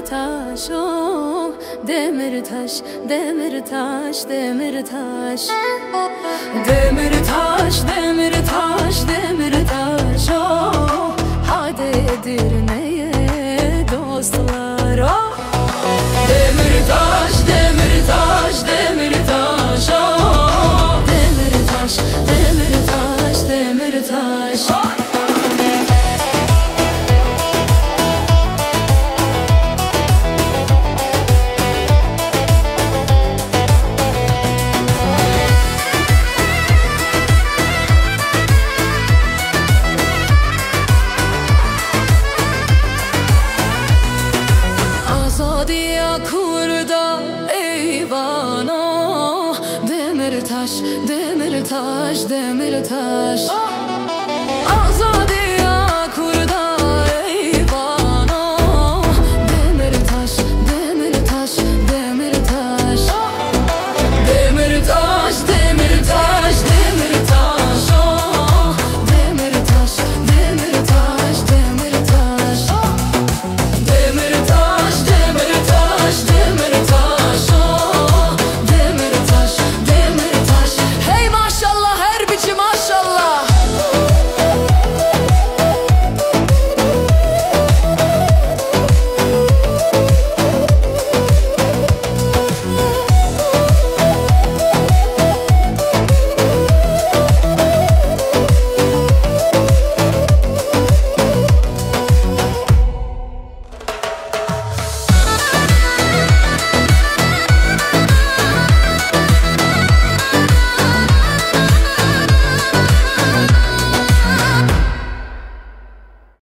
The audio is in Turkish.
taş, oh demir taş, demir taş, demir taş. Demir taş, demir taş, demir taş, oh hadi Edirne'ye dostlar, oh. Demir taş, demir taş, demir taş, oh demir taş, demir taş, demir taş, oh. Kurda eyvana, demir taş, demir taş, demir taş.